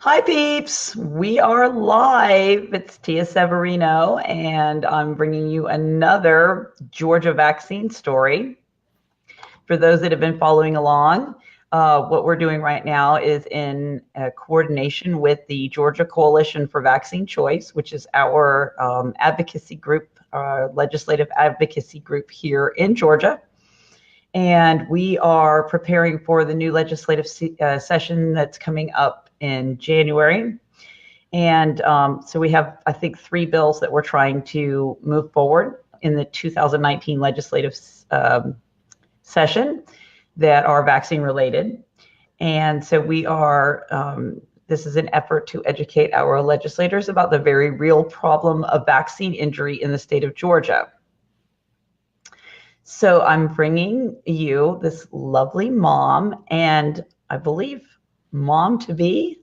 Hi, peeps. We are live. It's Tia Severino, and I'm bringing you another Georgia vaccine story. For those that have been following along, what we're doing right now is in coordination with the Georgia Coalition for Vaccine Choice, which is our advocacy group, legislative advocacy group here in Georgia. And we are preparing for the new legislative session that's coming up in January. And so we have, I think, 3 bills that we're trying to move forward in the 2019 legislative session that are vaccine related. And so we are, this is an effort to educate our legislators about the very real problem of vaccine injury in the state of Georgia. So I'm bringing you this lovely mom, and I believe mom to be,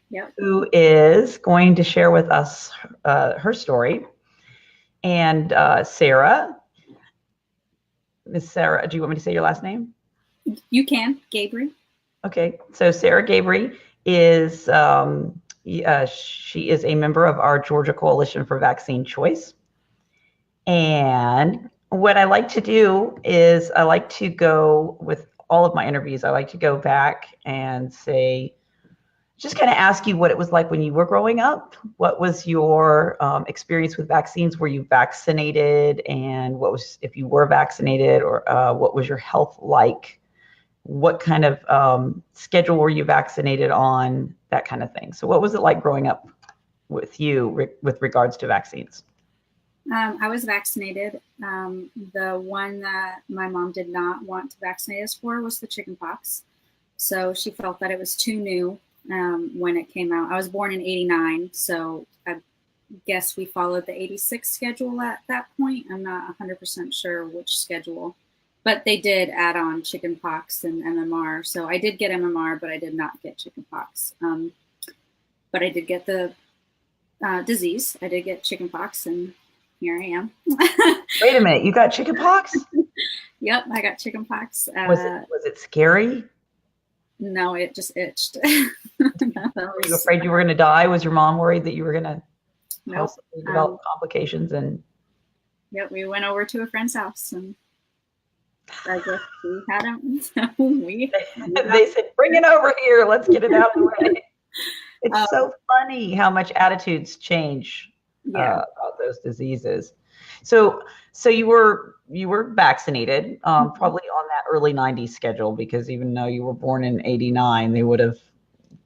Yep. who is going to share with us her story. And Sarah, Miss Sarah, do you want me to say your last name? You can, Gaboury. Okay, so Sarah Gaboury is she is a member of our Georgia Coalition for Vaccine Choice. And what I like to do is I like to go with all of my interviews. I like to go back and say, just kind of ask you what it was like when you were growing up. What was your experience with vaccines? Were you vaccinated? And what was, if you were vaccinated, or what was your health like? What kind of schedule were you vaccinated on? That kind of thing. So what was it like growing up with you with regards to vaccines? I was vaccinated. The one that my mom did not want to vaccinate us for was the chickenpox. So she felt that it was too new when it came out. I was born in '89, so I guess we followed the '86 schedule at that point. I'm not 100% sure which schedule, but they did add on chickenpox and MMR. So I did get MMR, but I did not get chickenpox. But I did get the disease. I did get chickenpox, and here I am. Wait a minute, you got chickenpox? Yep, I got chickenpox. Was it scary? No, it just itched. Were you afraid you were going to die? Was your mom worried that you were going to Nope. possibly develop complications? And Yep, we went over to a friend's house, and I guess we had them. So we they said, "Bring it over here. Let's get it out of the way." It's so funny how much attitudes change about those diseases. So you were vaccinated, probably on that early '90s schedule, because even though you were born in '89, they would have,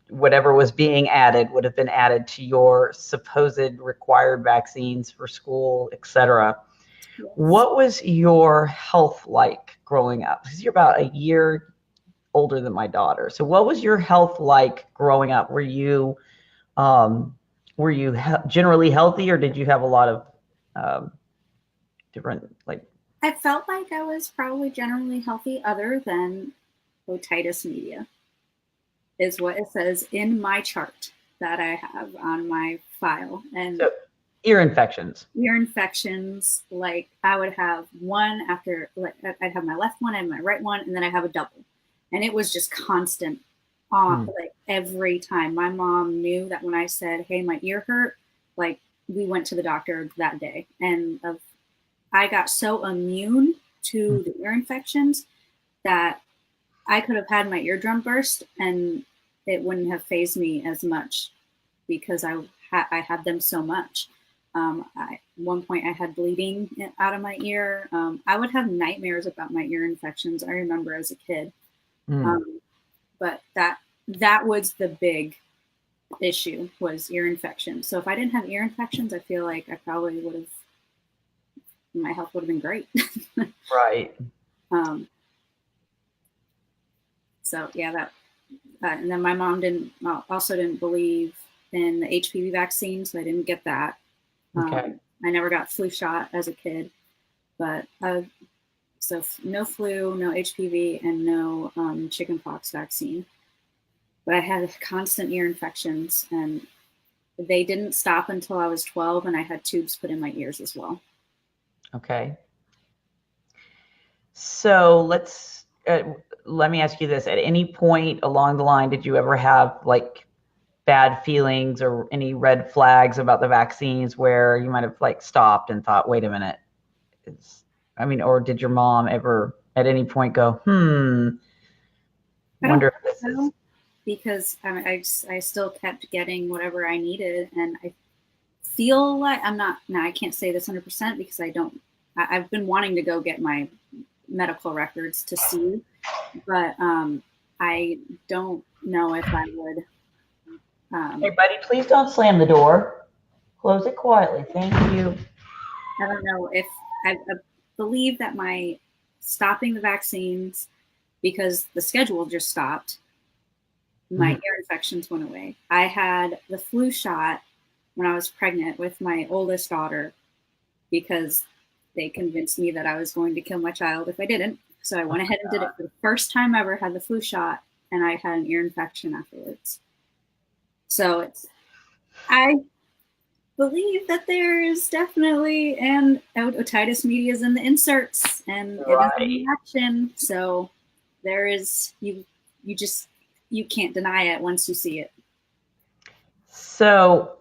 whatever was being added would have been added to your supposed required vaccines for school, etc. Yes. What was your health like growing up? Because you're about a year older than my daughter. So what was your health like growing up? Were you generally healthy, or did you have a lot of different, like? I felt like I was probably generally healthy, other than otitis media, is what it says in my chart that I have on my file. And So, ear infections. Ear infections, like I would have one after, like I'd have my left one and my right one, and then I have a double, and it was just constant on, like every time. My mom knew that when I said, "Hey, my ear hurt," like we went to the doctor that day, and I got so immune to the ear infections that I could have had my eardrum burst and it wouldn't have fazed me as much, because I had them so much. At one point I had bleeding out of my ear. I would have nightmares about my ear infections, I remember, as a kid. But that was the big issue, was ear infection. So if I didn't have ear infections, I feel like I probably would have, my health would have been great. Right. So yeah, that and then my mom also didn't believe in the HPV vaccine, so I didn't get that. Okay. I never got flu shot as a kid, but so no flu, no HPV, and no chickenpox vaccine. But I had constant ear infections, and they didn't stop until I was 12, and I had tubes put in my ears as well. Okay. So let me ask you this. At any point along the line, did you ever have, like, bad feelings or any red flags about the vaccines where you might have like stopped and thought, wait a minute, or did your mom ever at any point go, I don't wonder if think this is. so, because I still kept getting whatever I needed, and I feel like I'm not, now I can't say this 100% because I've been wanting to go get my medical records to see, but I don't know if I would. Hey, buddy, please don't slam the door. Close it quietly. Thank you. I don't know if I believe that my stopping the vaccines, because the schedule just stopped, my ear infections went away. I had the flu shot when I was pregnant with my oldest daughter because they convinced me that I was going to kill my child if I didn't. So I went ahead and did it for the first time I ever had the flu shot, and I had an ear infection afterwards. So I believe that there is definitely an otitis media in the inserts, and it is a reaction. So there is, you can't deny it once you see it. So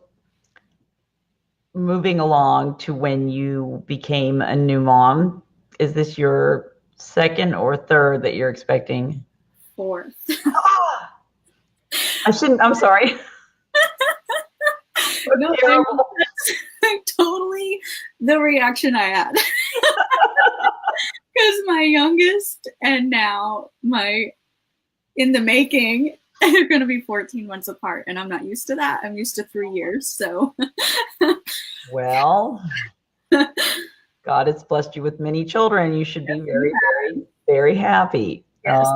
moving along to when you became a new mom, is this your second or third that you're expecting? Fourth. I'm sorry. No, terrible. That's totally the reaction I had. Because my youngest and now my in the making are going to be 14 months apart, and I'm not used to that. I'm used to 3 years. So, well, God has blessed you with many children. You should be very, very, very happy. Yes.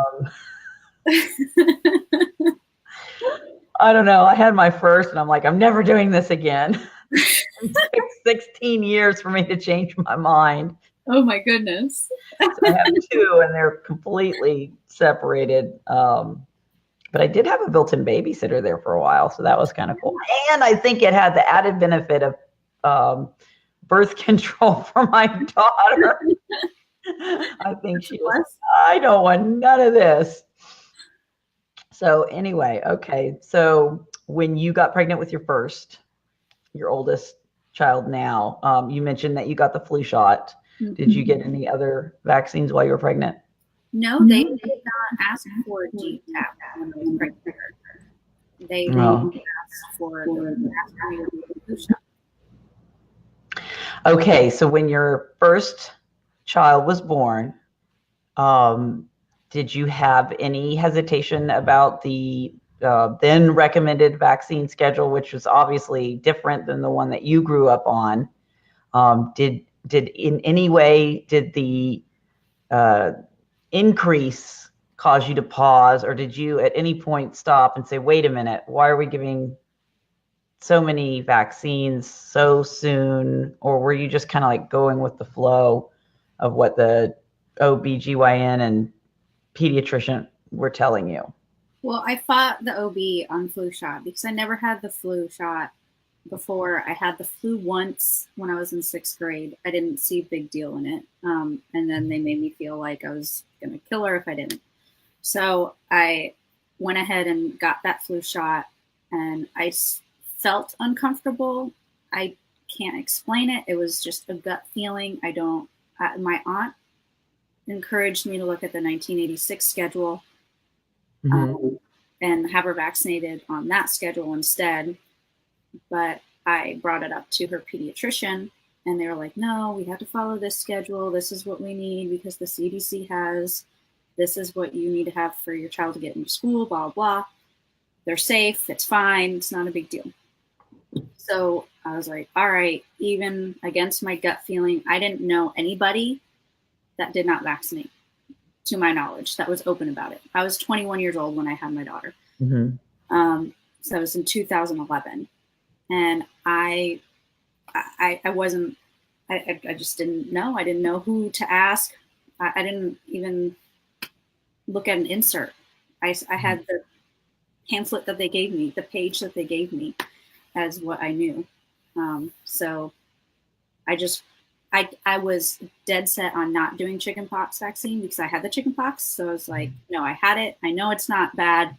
I don't know. I had my first, and I'm like, I'm never doing this again. It took 16 years for me to change my mind. Oh my goodness. So I have two, and they're completely separated. But I did have a built-in babysitter there for a while, so that was kind of cool. And I think it had the added benefit of birth control for my daughter. I think she was like, I don't want none of this. So anyway, okay. So when you got pregnant with your oldest child now, you mentioned that you got the flu shot. Did you get any other vaccines while you were pregnant? No, they did not ask for G tap when I was pregnant. They asked for the flu shot. Okay, so when your first child was born, did you have any hesitation about the then recommended vaccine schedule, which was obviously different than the one that you grew up on? Did in any way the increase cause you to pause, or did you at any point stop and say, wait a minute, why are we giving so many vaccines so soon? Or were you just kind of like going with the flow of what the OBGYN and pediatrician were telling you? Well, I fought the OB on flu shot because I never had the flu shot before. I had the flu once when I was in 6th grade. I didn't see a big deal in it. And then they made me feel like I was going to kill her if I didn't. So I went ahead and got that flu shot, and I felt uncomfortable. I can't explain it. It was just a gut feeling. My aunt encouraged me to look at the 1986 schedule and have her vaccinated on that schedule instead. But I brought it up to her pediatrician, and they were like, no, we have to follow this schedule. This is what we need because the CDC has, this is what you need to have for your child to get into school, blah, blah. They're safe. It's fine. It's not a big deal. So I was like, all right, even against my gut feeling, I didn't know anybody that did not vaccinate, to my knowledge, that was open about it. I was 21 years old when I had my daughter. So it was in 2011. And I just didn't know. I didn't know who to ask. I didn't even look at an insert. I had the pamphlet that they gave me, the page that they gave me as what I knew. So I was dead set on not doing chickenpox vaccine because I had the chickenpox. So I was like, no, I had it. I know it's not bad.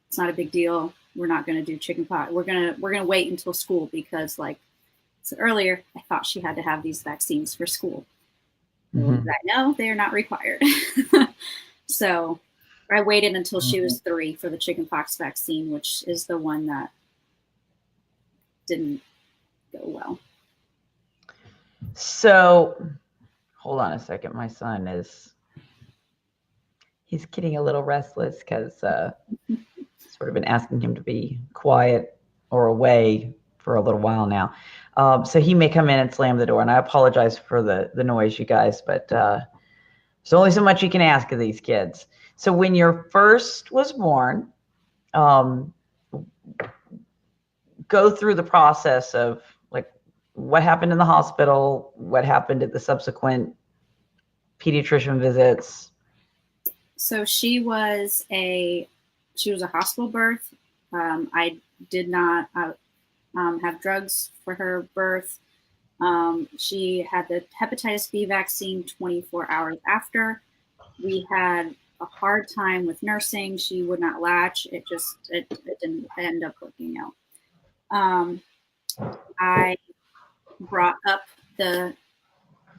It's not a big deal. we're not going to do chickenpox. We're gonna wait until school because, like I said earlier, I thought she had to have these vaccines for school. Little did I know they are not required. So I waited until she was 3 for the chickenpox vaccine, which is the one that didn't go well. So hold on a second. My son he's getting a little restless because sort of been asking him to be quiet or away for a little while now. So he may come in and slam the door, and I apologize for the noise, you guys, but there's only so much you can ask of these kids. So when your first was born, go through the process of like what happened in the hospital, what happened at the subsequent pediatrician visits. So she was a hospital birth. I did not have drugs for her birth. She had the hepatitis B vaccine 24 hours after. We had a hard time with nursing. She would not latch. It didn't end up working out. I brought up the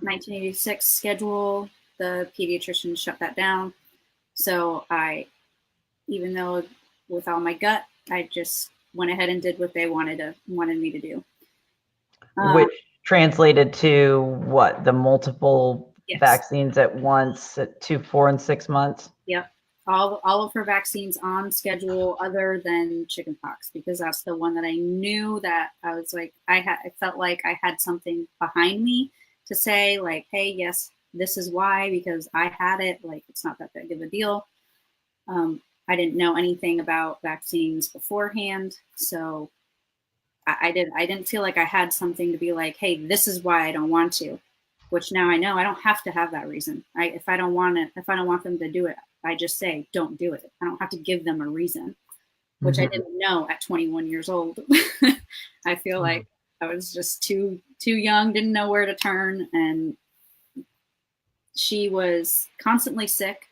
1986 schedule. The pediatrician shut that down. So even though with all my gut, I just went ahead and did what they wanted me to do. Which translated to what? The multiple vaccines at once at 2, 4, and 6 months? Yep. All of her vaccines on schedule other than chickenpox, because that's the one that I knew that I was like, I felt like I had something behind me to say like, hey, yes, this is why, because I had it. Like, it's not that big of a deal. I didn't know anything about vaccines beforehand. So I didn't feel like I had something to be like, hey, this is why I don't want to, which now I know I don't have to have that reason. If I don't want them to do it, I just say, don't do it. I don't have to give them a reason, which I didn't know at 21 years old. I feel like I was just too young, didn't know where to turn. And she was constantly sick.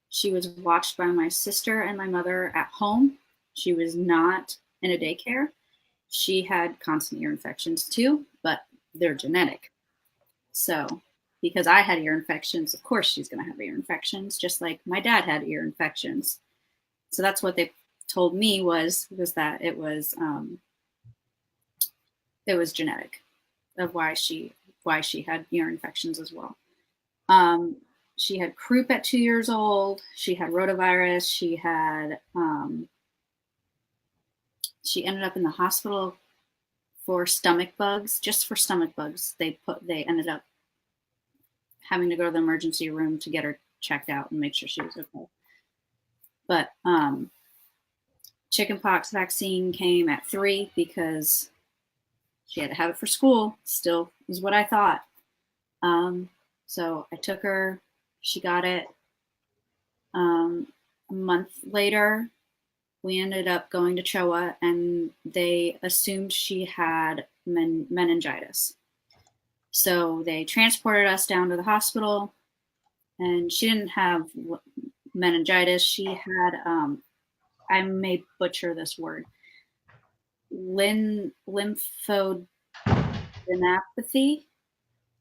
She was watched by my sister and my mother at home. She was not in a daycare. She had constant ear infections too, but they're genetic. So because I had ear infections, of course she's going to have ear infections, just like my dad had ear infections. So that's what they told me was that it was genetic of why she had ear infections as well. She had croup at 2 years old. She had rotavirus. She ended up in the hospital for stomach bugs, just for stomach bugs. They ended up having to go to the emergency room to get her checked out and make sure she was okay. But chickenpox vaccine came at 3 because she had to have it for school. Still is what I thought. So I took her. She got it. A month later, we ended up going to CHOA, and they assumed she had meningitis. So they transported us down to the hospital, and she didn't have meningitis. She had, I may butcher this word, lymphodenopathy.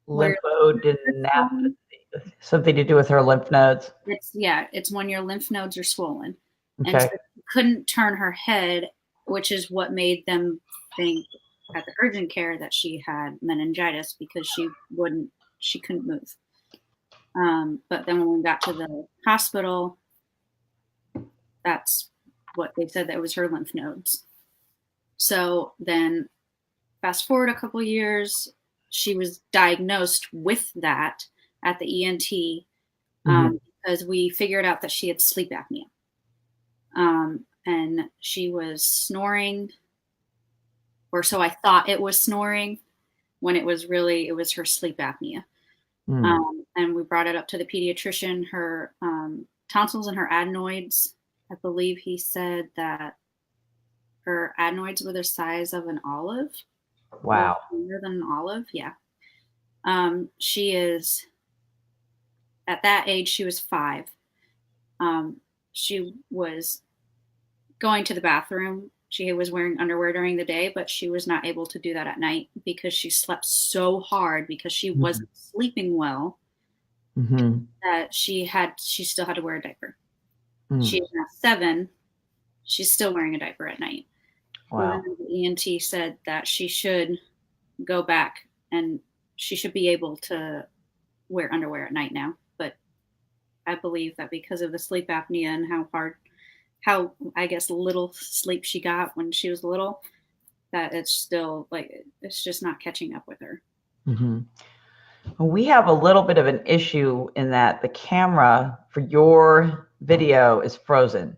Lymphodenopathy. Something to do with her lymph nodes. It's when your lymph nodes are swollen. Okay. And so she couldn't turn her head, which is what made them think at the urgent care that she had meningitis, because she couldn't move. But then when we got to the hospital, that's what they said, that it was her lymph nodes. So then fast forward a couple years, she was diagnosed with that at the ENT because we figured out that she had sleep apnea. And she was snoring, or so I thought it was snoring, when it was her sleep apnea. And we brought it up to the pediatrician. Her tonsils and her adenoids, I believe he said that her adenoids were the size of an olive. Wow. Bigger than an olive, yeah. She is, at that age, she was 5. She was going to the bathroom. She was wearing underwear during the day, but she was not able to do that at night because she slept so hard because she wasn't sleeping well that she still had to wear a diaper. She's now 7. She's still wearing a diaper at night. Wow. The ENT said that she should go back and she should be able to wear underwear at night now. But I believe that because of the sleep apnea and how I guess little sleep she got when she was little, that it's still like, it's just not catching up with her. We have a little bit of an issue in that the camera for your video is frozen.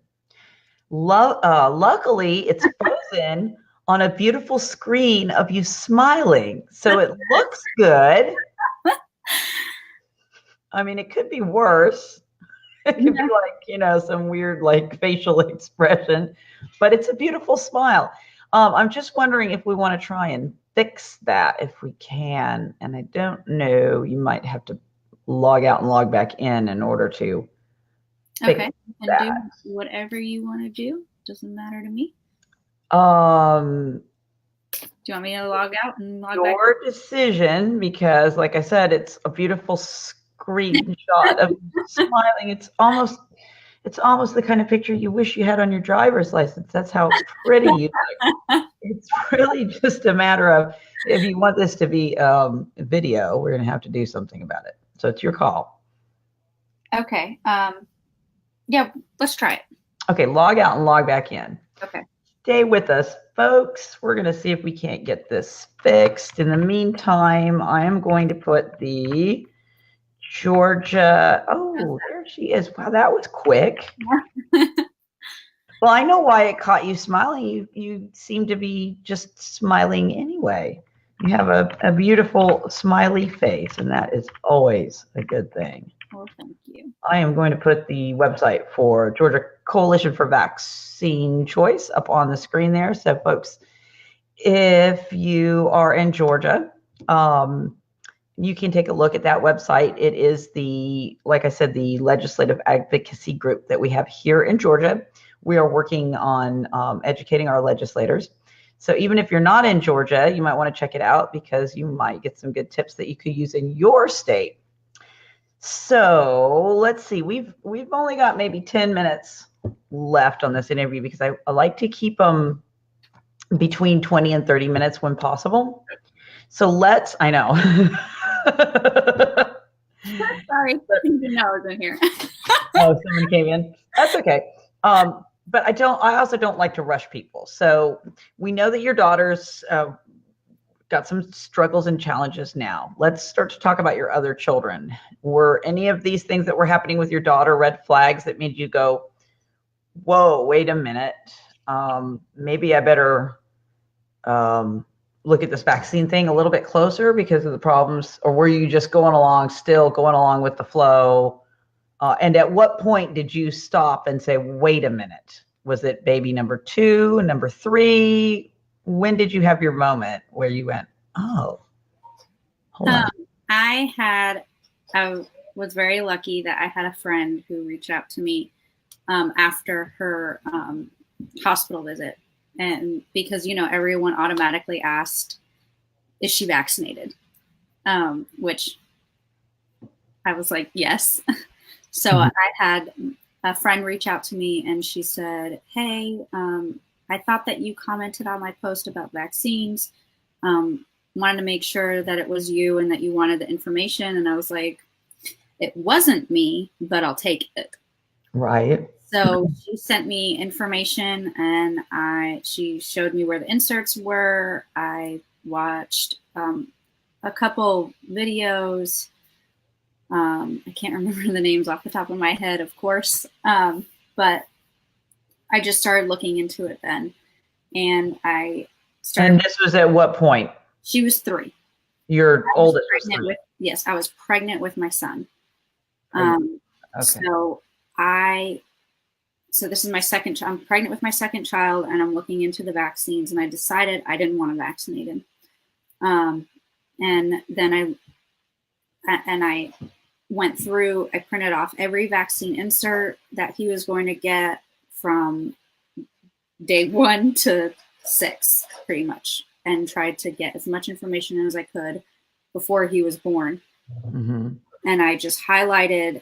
Luckily, it's frozen on a beautiful screen of you smiling, so it looks good. I mean, it could be worse. It could be like, some weird like facial expression, but it's a beautiful smile. I'm just wondering if we want to try and fix that if we can. And I don't know, you might have to log out and log back in order to fix and that. Do whatever you want to do. Doesn't matter to me. Do you want me to log out and log back? Your decision, because like I said, it's a beautiful screenshot of smiling. It's almost the kind of picture you wish you had on your driver's license. That's how pretty you look. It's really just a matter of, if you want this to be video, we're going to have to do something about it. So it's your call. Okay. Yeah, let's try it. Okay, log out and log back in. Okay. Stay with us, folks. We're going to see if we can't get this fixed. In the meantime, I am going to put the Georgia. Oh, there she is. Wow, that was quick. Well, I know why it caught you smiling. You seem to be just smiling anyway. You have a beautiful smiley face, and that is always a good thing. Well, thank you. I am going to put the website for Georgia Coalition for Vaccine Choice up on the screen there. So, folks, if you are in Georgia, you can take a look at that website. It is like I said, the legislative advocacy group that we have here in Georgia. We are working on educating our legislators. So even if you're not in Georgia, you might want to check it out because you might get some good tips that you could use in your state. So let's see, we've only got maybe 10 minutes left on this interview because I like to keep them between 20 and 30 minutes when possible. So I know. Sorry, I didn't know I was in here. Oh, someone came in. That's okay. But I also don't like to rush people. So we know that your daughter's got some struggles and challenges now. Let's start to talk about your other children. Were any of these things that were happening with your daughter red flags that made you go, whoa, wait a minute. Maybe I better look at this vaccine thing a little bit closer because of the problems? Or were you just going along with the flow? And at what point did you stop and say, wait a minute? Was it baby number 2, number 3? When did you have your moment where you went, oh, hold on? I was very lucky that I had a friend who reached out to me after her hospital visit. And because, everyone automatically asked, is she vaccinated? Which I was like, yes. So I had a friend reach out to me and she said, hey, I thought that you commented on my post about vaccines. Wanted to make sure that it was you and that you wanted the information. And I was like, it wasn't me, but I'll take it. Right. So she sent me information and she showed me where the inserts were. I watched a couple videos. I can't remember the names off the top of my head, of course. But I just started looking into it then. And I started. And this was at what point? She was 3. Your oldest was 3. Yes, I was pregnant with my son. Okay. So this is my second child. I'm pregnant with my second child and I'm looking into the vaccines and I decided I didn't want to vaccinate him. And then I went through, I printed off every vaccine insert that he was going to get from day 1 to 6, pretty much, and tried to get as much information as I could before he was born. Mm-hmm. And I just highlighted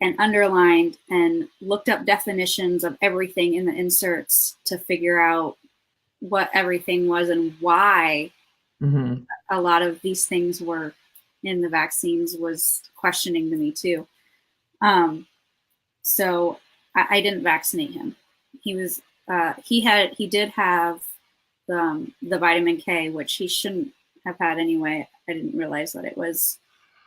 and underlined and looked up definitions of everything in the inserts to figure out what everything was and why Mm-hmm. a lot of these things were in the vaccines was questioning to me too. So I didn't vaccinate him. He did have the vitamin K, which he shouldn't have had anyway. I didn't realize that it was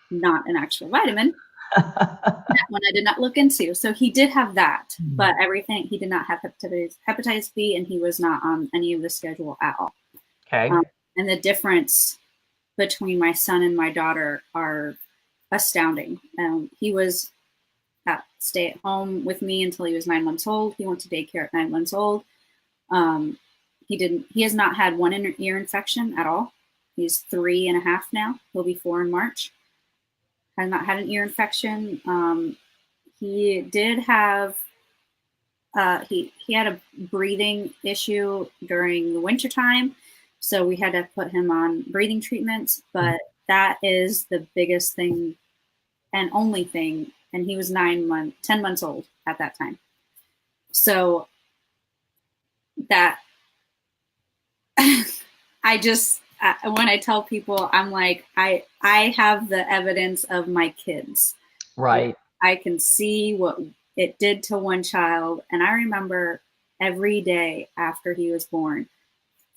not an actual vitamin. That one I did not look into. So he did have that, but everything, he did not have hepatitis B, and he was not on any of the schedule at all. Okay. And the difference between my son and my daughter are astounding. He was stay at home with me until he was 9 months old. He went to daycare at 9 months old. He has not had one ear infection at all. He's 3.5 now. He'll be 4 in March. Has not had an ear infection. He did have he had a breathing issue during the wintertime, so we had to put him on breathing treatments, but that is the biggest thing and only thing. And he was 10 months old at that time. So that when I tell people, I'm like, I have the evidence of my kids. Right. I can see what it did to one child. And I remember every day after he was born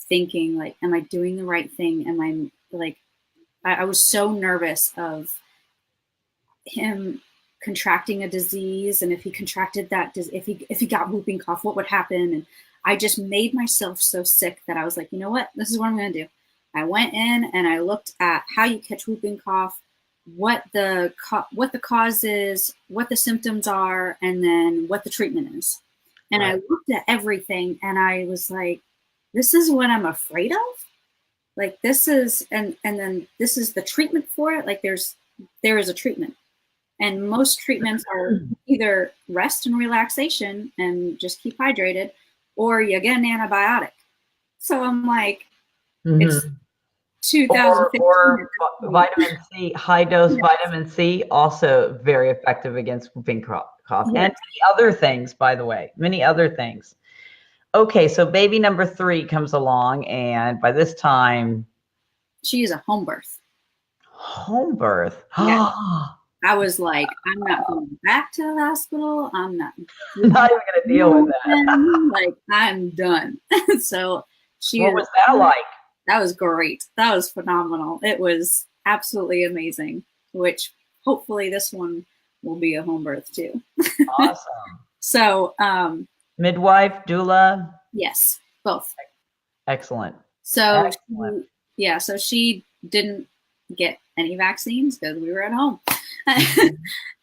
thinking, like, am I doing the right thing? Am I like, I was so nervous of him contracting a disease. And if he contracted that, if he got whooping cough, what would happen? And I just made myself so sick that I was like, you know what? This is what I'm going to do. I went in and I looked at how you catch whooping cough, what the cause is, what the symptoms are, and then what the treatment is. And right. I looked at everything and I was like, this is what I'm afraid of. Like this is, and then this is the treatment for it. Like there is a treatment. And most treatments are either rest and relaxation and just keep hydrated, or you get an antibiotic. So I'm like, it's 2015. Or vitamin C, high dose vitamin C, also very effective against whooping cough. Yes. And many other things, by the way, many other things. Okay, so baby number 3 comes along, and by this time, she is a home birth. Home birth. Yeah. I was like, I'm not going back to the hospital. I'm not even going to deal with that. Like, I'm done. So what was that like? That was great. That was phenomenal. It was absolutely amazing, which hopefully this one will be a home birth too. Awesome. So, midwife, doula? Yes, both. Excellent. So, so she didn't get any vaccines because we were at home.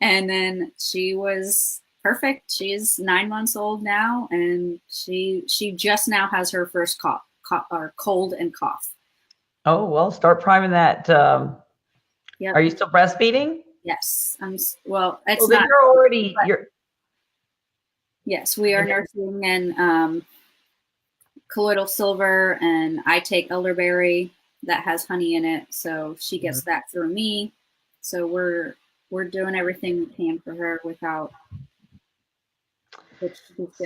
And then she was perfect. She's 9 months old now, and she just now has her first cold and cough. Oh, well, start priming that. Yep. Are you still breastfeeding? Yes. It's not. You're already. Yes, we are nursing and colloidal silver, and I take elderberry that has honey in it, so she gets that through me. So we're doing everything we can for her without.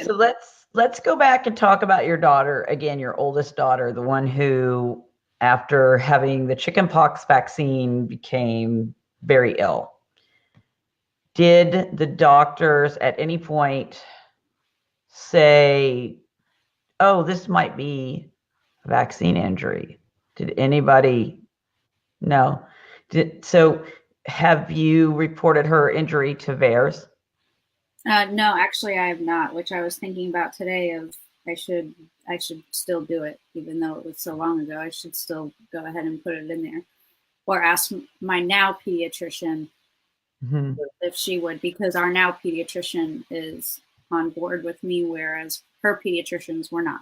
So let's go back and talk about your daughter again, your oldest daughter, the one who, after having the chickenpox vaccine, became very ill. Did the doctors at any point say, oh, this might be a vaccine injury? Did anybody know? So have you reported her injury to VAERS? No, actually I have not, which I was thinking about today of I should still do it, even though it was so long ago. I should still go ahead and put it in there, or ask my now pediatrician if she would, because our now pediatrician is on board with me, whereas her pediatricians were not.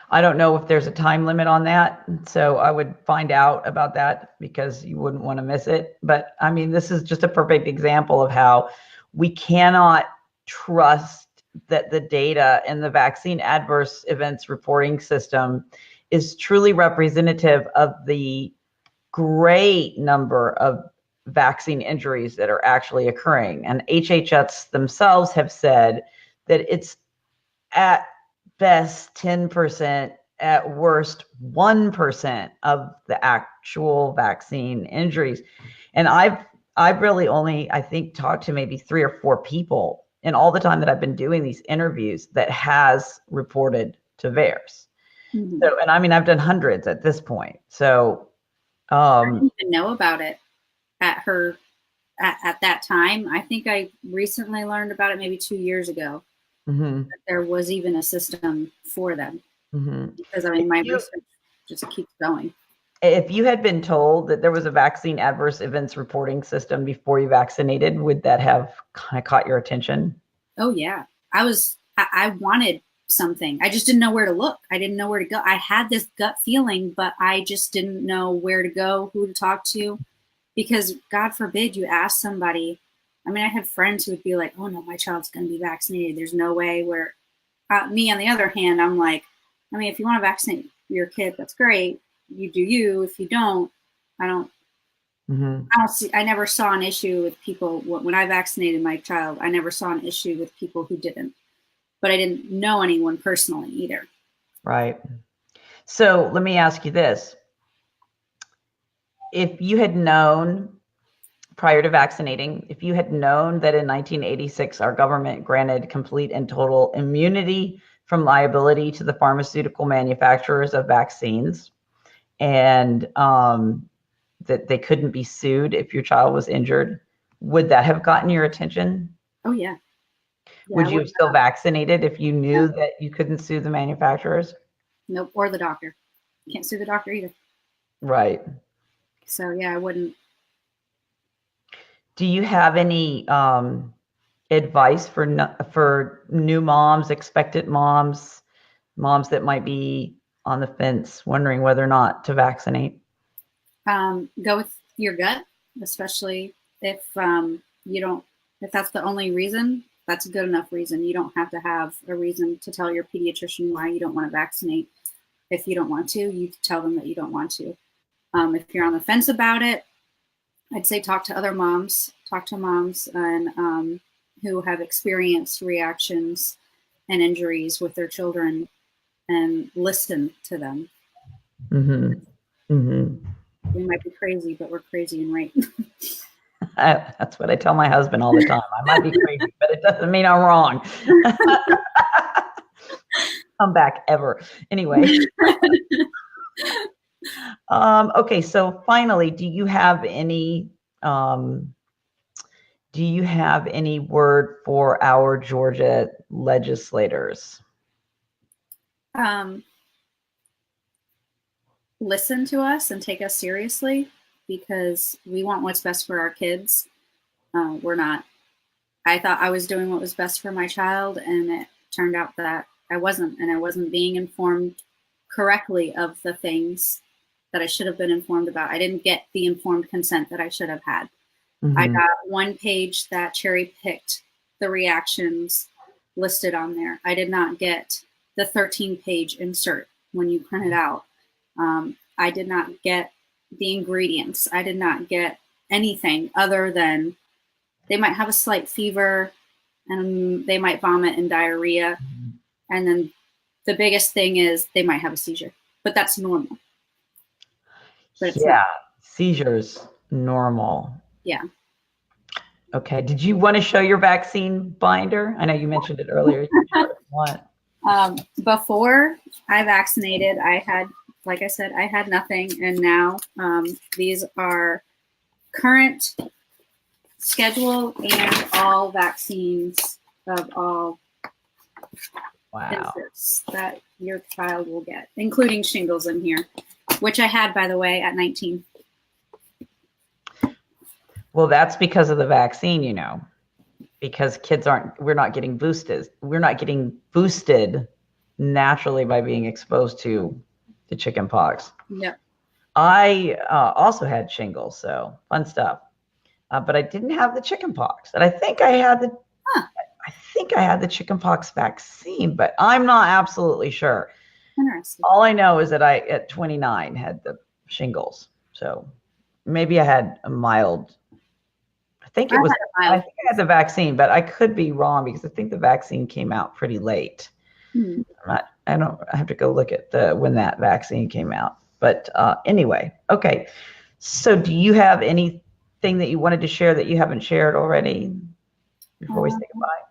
I don't know if there's a time limit on that, so I would find out about that because you wouldn't want to miss it. But I mean, this is just a perfect example of how we cannot trust that the data in the vaccine adverse events reporting system is truly representative of the great number of vaccine injuries that are actually occurring. And HHS themselves have said that it's at best 10%, at worst 1% of the actual vaccine injuries. And I've really only, I think, talked to maybe 3 or 4 people in all the time that I've been doing these interviews that has reported to VAERS. Mm-hmm. So, and I mean, I've done hundreds at this point. So I didn't even know about it at that time. I think I recently learned about it maybe 2 years ago. Mm-hmm. That there was even a system for them. Mm-hmm. Because I mean, my research just keeps going. If you had been told that there was a vaccine adverse events reporting system before you vaccinated, would that have kind of caught your attention? Oh yeah, I wanted something. I just didn't know where to look. I didn't know where to go. I had this gut feeling, but I just didn't know where to go, who to talk to, because God forbid you ask somebody. I mean, I had friends who would be like, oh no, my child's going to be vaccinated. There's no way. Where me, on the other hand, I'm like, I mean, if you want to vaccinate your kid, that's great. You do you. If you don't, I don't see, I never saw an issue with people. When I vaccinated my child, I never saw an issue with people who didn't, but I didn't know anyone personally either. Right. So let me ask you this. If you had known prior to vaccinating, if you had known that in 1986, our government granted complete and total immunity from liability to the pharmaceutical manufacturers of vaccines, and that they couldn't be sued if your child was injured, would that have gotten your attention? Oh, yeah. Would you have still vaccinated if you knew that you couldn't sue the manufacturers? Nope, or the doctor. You can't sue the doctor either. Right. So, yeah, I wouldn't. Do you have any advice for new moms, expectant moms that might be on the fence, wondering whether or not to vaccinate? Go with your gut, especially if if that's the only reason. That's a good enough reason. You don't have to have a reason to tell your pediatrician why you don't want to vaccinate. If you don't want to, you tell them that you don't want to. If you're on the fence about it, I'd say talk to other moms, and who have experienced reactions and injuries with their children, and listen to them. Mm-hmm. Mm-hmm. We might be crazy, but we're crazy and right. That's what I tell my husband all the time. I might be crazy, but it doesn't mean I'm wrong. Come back ever. Anyway. Okay, so finally, do you have any word for our Georgia legislators? Listen to us and take us seriously, because we want what's best for our kids. We're not. I thought I was doing what was best for my child, and it turned out that I wasn't, and I wasn't being informed correctly of the things that I should have been informed about. I didn't get the informed consent that I should have had. Mm-hmm. I got one page that cherry picked the reactions listed on there. I did not get the 13-page insert when you print it out. I did not get the ingredients. I did not get anything other than they might have a slight fever and they might vomit and diarrhea. And then the biggest thing is they might have a seizure, but that's normal. But yeah, seizures, normal. Yeah. Okay. Did you want to show your vaccine binder? I know you mentioned it earlier. What? Before I vaccinated, I had, like I said, I had nothing. And now these are current schedule and all vaccines of all inserts that your child will get, including shingles in here, which I had, by the way, at 19. Well, that's because of the vaccine, you know, because we're not getting boosted. We're not getting boosted naturally by being exposed to the chicken pox. Yeah. I also had shingles, so fun stuff. But I didn't have the chicken pox. And I think I had I think I had the chickenpox vaccine, but I'm not absolutely sure. Interesting. All I know is that I, at 29, had the shingles. So maybe I had a mild. I think it was. I think I had the vaccine, but I could be wrong because I think the vaccine came out pretty late. I don't. I have to go look at when that vaccine came out. But anyway, okay. So, do you have anything that you wanted to share that you haven't shared already before we say goodbye?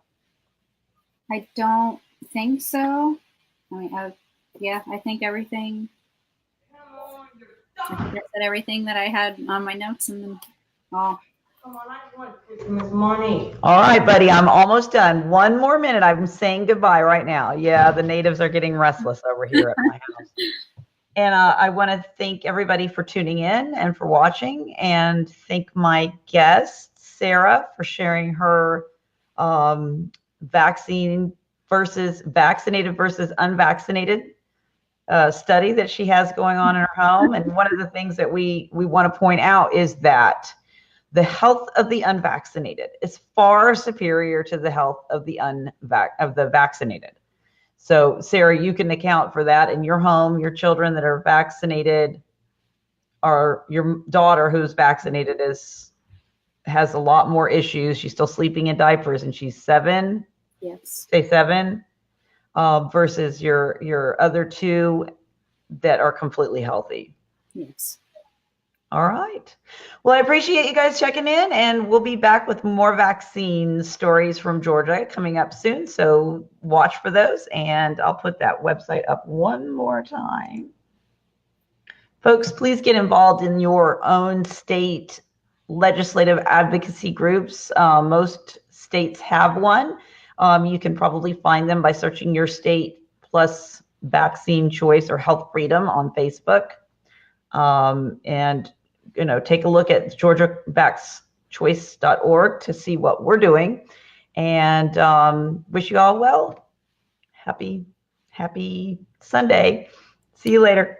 I don't think so. I mean, I think everything. I think I said everything that I had on my notes, and then Come on, I just want Christmas money. All right, buddy, I'm almost done. One more minute. I'm saying goodbye right now. Yeah, the natives are getting restless over here at my house. And I want to thank everybody for tuning in and for watching, and thank my guest, Sarah, for sharing her vaccine versus vaccinated versus unvaccinated study that she has going on in her home. And one of the things that we want to point out is that the health of the unvaccinated is far superior to the health of the vaccinated. So, Sarah, you can account for that in your home. Your children that are vaccinated, or your daughter who's vaccinated has a lot more issues. She's still sleeping in diapers, and she's 7. Yes. Say 7, versus your other 2 that are completely healthy. Yes. All right. Well, I appreciate you guys checking in, and we'll be back with more vaccine stories from Georgia coming up soon. So watch for those, and I'll put that website up one more time. Folks, please get involved in your own state legislative advocacy groups. Most states have one. You can probably find them by searching your state plus vaccine choice or health freedom on Facebook. And take a look at georgiavaxchoice.org to see what we're doing, and wish you all well. Happy Sunday. See you later.